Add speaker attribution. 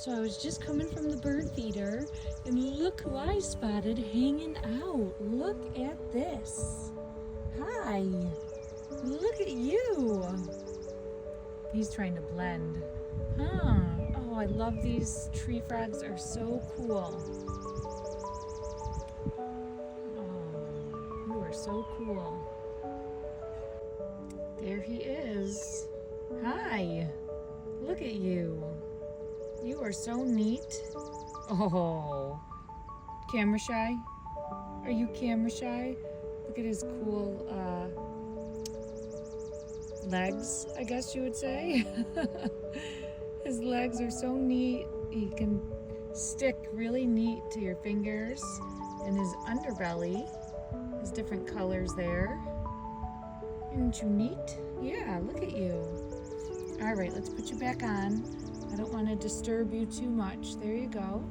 Speaker 1: So I was just coming from the bird feeder, and look who I spotted hanging out. Look at this. Hi. Look at you. He's trying to blend. Huh. Oh, I love these tree frogs. Are so cool. Oh, you are so cool. There he is. Hi. Look at you. You are so neat. Oh, camera shy? Are you camera shy? Look at his cool legs, I guess you would say. His legs are so neat. He can stick really neat to your fingers. And his underbelly has different colors there. Isn't you neat? Yeah, look at you. All right, let's put you back on. I don't want to disturb you too much. There you go.